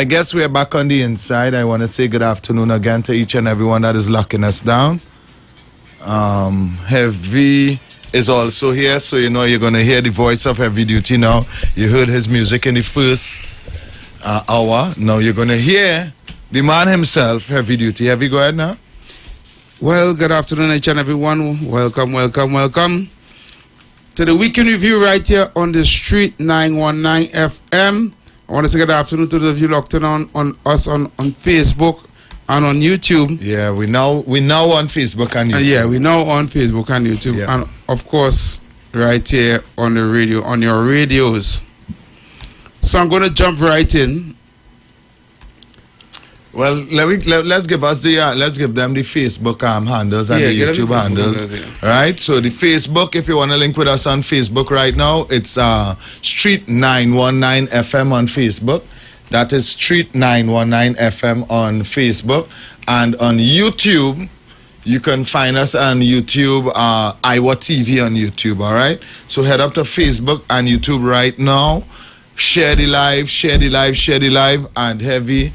I guess we're back on the inside. I want to say good afternoon again to each and everyone that is locking us down. Heavy is also here, so you know you're going to hear the voice of Heavy Duty now. You heard his music in the first hour. Now you're going to hear the man himself, Heavy Duty. Heavy, go ahead now. Well, good afternoon, each and everyone. Welcome to the Weekend Review right here on the Street 919 FM. I want to say good afternoon to those of you locked in on us on Facebook and on YouTube. Yeah, we now on Facebook and YouTube. Yeah, we now on Facebook and YouTube. Yeah. And of course, right here on the radio, on your radios. So I'm going to jump right in. Well, let's give them the Facebook handles and the YouTube handles. Right? So the Facebook, if you want to link with us on Facebook right now, it's Street 919 FM on Facebook. That is Street 919 FM on Facebook. And on YouTube, you can find us on YouTube, Iwer TV on YouTube, all right? So head up to Facebook and YouTube right now. Share the live, and Heavy.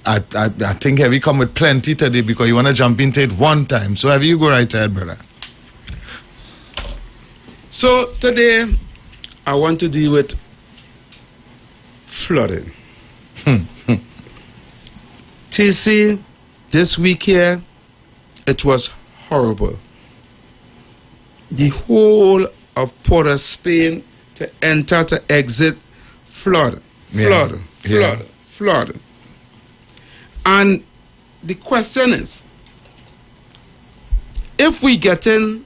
I think Heavy come with plenty today because you want to jump into it one time. So Heavy, you go right ahead, brother. So today, I want to deal with flooding. TC, this week here, it was horrible. The whole of Port of Spain to enter, to exit, flood. And the question is, if we get in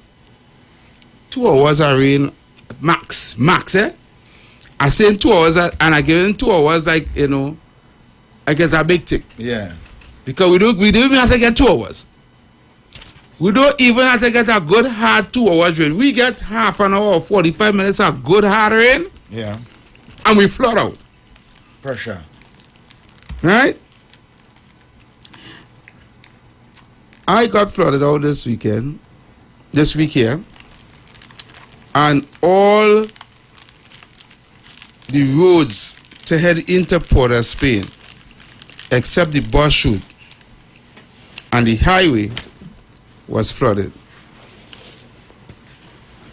2 hours of rain, max, I say in 2 hours, and I give in 2 hours, like, you know, I guess a big tick. Yeah. Because we don't even have to get 2 hours. We don't even have to get a good hard 2 hours rain. We get half an hour or 45 minutes of good hard rain. Yeah. And we flood out. Pressure. Right? I got flooded out this week here, and all the roads to head into Port of Spain, except the bus route and the highway, was flooded.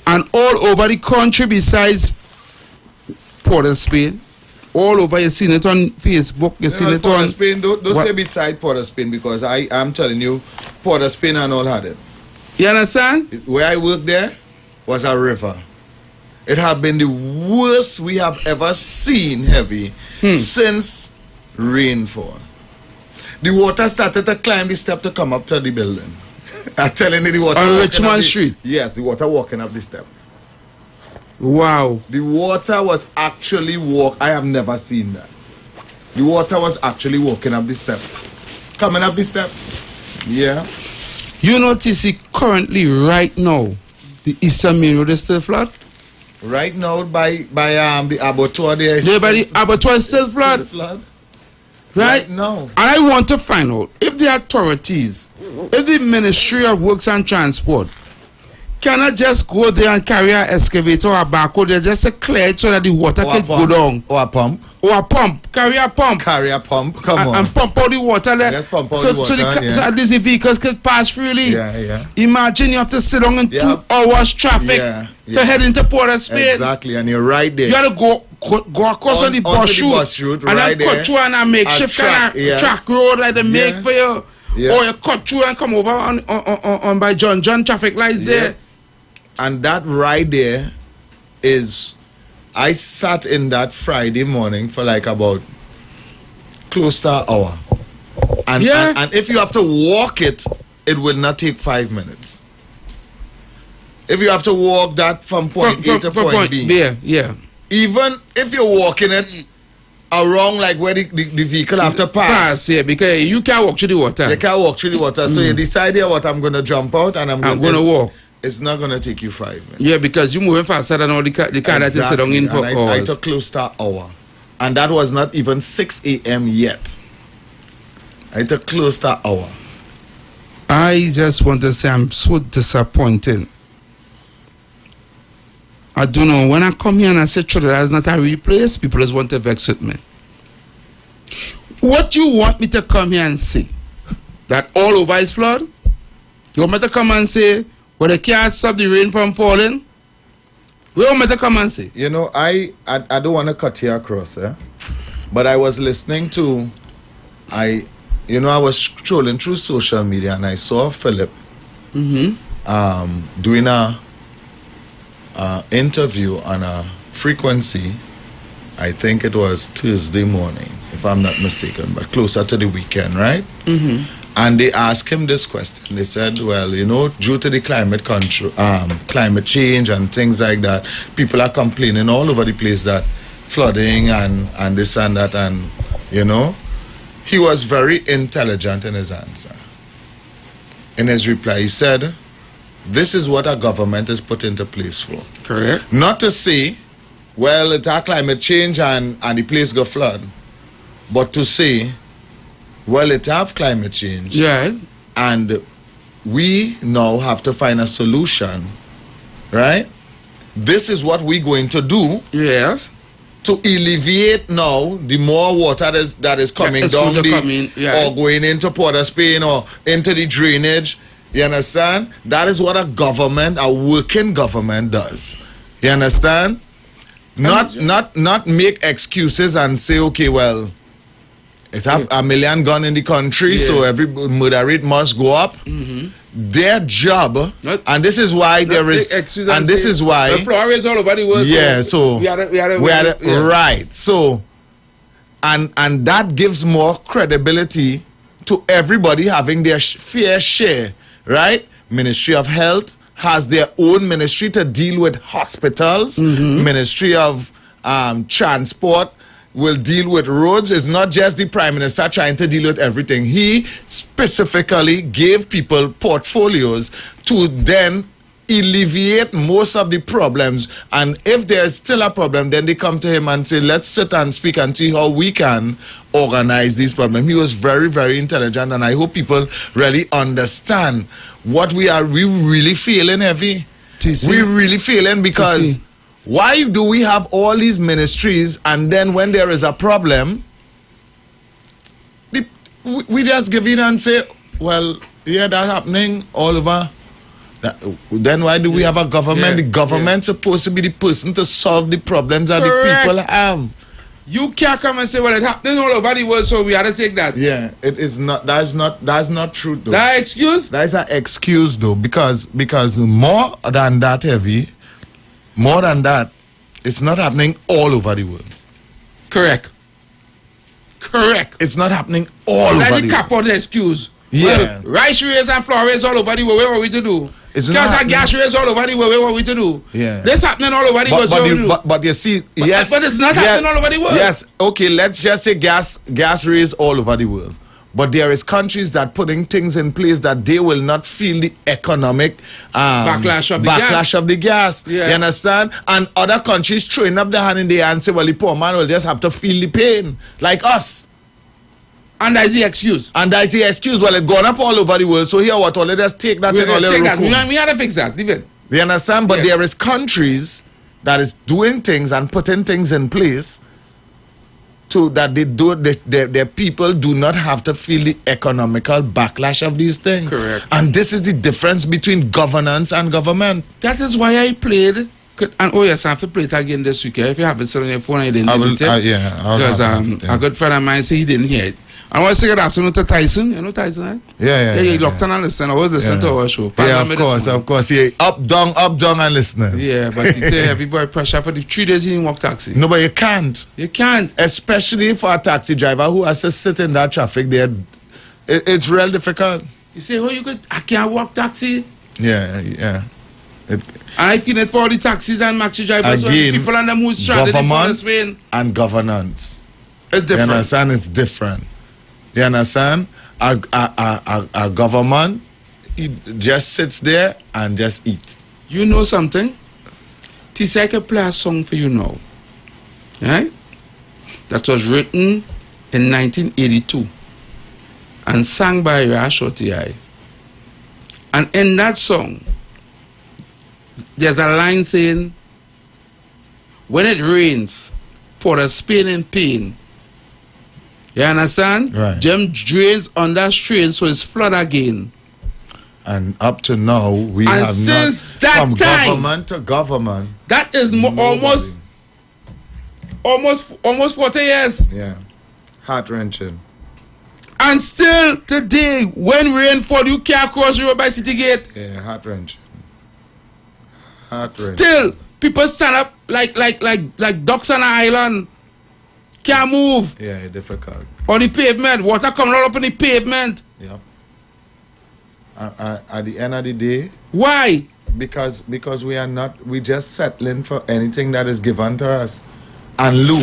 And all over the country besides Port of Spain, all over, you seen it on Facebook, you seen it on... Spain, don't say beside Port of Spain, because I'm telling you, Port of Spain and all had it. You understand? Where I worked there was a river. It had been the worst we have ever seen, Heavy, since rainfall. The water started to climb the step to come up to the building. I'm telling you, the water... On Richmond Street? Yes, the water walking up the step. Wow. The water was actually I have never seen that. The water was actually walking up the step. Coming up the step. Yeah. You know, TC, currently, right now, the Eastern Main Road is still flood? Right now, by the abattoir there is... By the abattoir is still flood? Right now. And I want to find out if the authorities, if the Ministry of Works and Transport, cannot just go there and carry an excavator or a backhoe there just to clear it so that the water can go down. Or a pump. Carry a pump. Come on. And pump out the water there. Yes, pump out the water, so at least the vehicles can pass freely. Yeah. Imagine you have to sit down in 2 hours traffic to head into Port of Spain. Exactly, and you're right there. You have to go across on the bus route and then cut through on a makeshift kind of track road like they make for you. Yeah. Or you cut through and come over on by John traffic lights there. And that right there is, I sat in that Friday morning for like about close to an hour. And, and if you have to walk it, it will not take 5 minutes. If you have to walk that from point A to point B. Yeah. Even if you're walking it around like where the vehicle have to pass. Yeah, because you can't walk through the water. You can't walk through the water. So you decide here what I'm going to jump out and I'm going to walk. It's not going to take you 5 minutes. Yeah, because you're moving faster than all the car that is sitting in for hours. I took close to an hour. And that was not even 6 a.m. yet. I took close to an hour. I just want to say I'm so disappointed. I don't know. When I come here and I say, that's not a real place, people just want to vex with me. What you want me to come here and say? That all over is flood? You want me to come and say, well, they can't stop the rain from falling? What want me to come and say? You know, I don't want to cut you across, but I was listening to, I was scrolling through social media and I saw Philip doing a interview on a frequency. I think it was Thursday morning, if I'm not mistaken, but closer to the weekend, right? And they asked him this question. They said, well, due to the climate change and things like that, people are complaining all over the place that flooding and this and that, and he was very intelligent in his answer. In his reply, he said, this is what our government is put into place for. Correct. Not to say, well, it's our climate change and the place go flood, but to say, well, it have climate change. Yeah. And we now have to find a solution, right? This is what we're going to do. Yes. To alleviate now the more water that is coming down or going into Port of Spain or into the drainage. You understand? That is what a working government does. You understand? Not make excuses and say, okay, well, it's a million gun in the country, so every murder rate must go up. Their job, and this is why there is, and this is why the floor is all over the world. Yeah, so we are right. So, and that gives more credibility to everybody having their fair share, right? Ministry of Health has their own ministry to deal with hospitals. Ministry of Transport will deal with roads. It's not just the Prime Minister trying to deal with everything. He specifically gave people portfolios to then alleviate most of the problems. And if there's still a problem, then they come to him and say, let's sit and speak and see how we can organize these problems. He was very, very intelligent, and I hope people really understand what we really feeling heavy. We really feeling because why do we have all these ministries and then when there is a problem, we just give in and say, well, yeah, that's happening all over. Then why do we have a government? The government's supposed to be the person to solve the problems that the people have. You can't come and say, well, it's happening all over the world, so we have to take that. Yeah, it is not. That's not true, though. That excuse? That is an excuse, though, because more than that heavy. More than that, it's not happening all over the world. Correct. It's not happening all over the world. That's the cap on the excuse. Yeah. Well, rice rates and flour rates all over the world. What are we to do? Gas rates all over the world. What are we to do? Yeah. This happening all over the world. But you see, yes. But it's not happening all over the world. Yes. Okay, let's just say gas rates all over the world. But there is countries that putting things in place that they will not feel the economic backlash of the gas. Yeah. You understand? And other countries throwing up their hand in the air and say, well, the poor man will just have to feel the pain, like us. And that's the excuse. Well, it's gone up all over the world. So here, what? Let us take that. We have to fix that. You understand? But there is countries that is doing things and putting things in place so that their people do not have to feel the economical backlash of these things. Correct. And this is the difference between governance and government. That is why I played. And yes, I have to play it again this week. If you have it on your phone, I didn't hear it. Because a good friend of mine said he didn't hear it. I want to say good afternoon to Tyson. You know Tyson, right? Yeah. He locked on and listen. I was listening to our show. Yeah, of course. Yeah, up, down, and listening. Yeah, but you say everybody pressure for the 3 days he didn't walk taxi. No, but you can't. You can't. Especially for a taxi driver who has to sit in that traffic there. It's real difficult. You say, I can't walk taxi. Yeah. And I feel it for all the taxis and maxi drivers. Again, the people on the mood stranded in government and governance. It's different. You understand? It's different. You understand? A government just sits there and just eat. You know something? This I can play a song for you now. Right? That was written in 1982 and sung by Rashoti. And in that song, there's a line saying, when it rains, pour a Spain in pain. You understand? Right. Them drains on that strain, so it's flood again. And up to now, we have since not that from time, government to government. That is almost 40 years. Yeah, heart wrenching. And still today, when rain fall, you can't cross the road by City Gate. Yeah, heart wrenching. Still, people stand up like ducks on an island. Can't move. Yeah, difficult. On the pavement. Water coming all up on the pavement. Yep. At the end of the day. Why? Because we just settling for anything that is given to us. And Lou,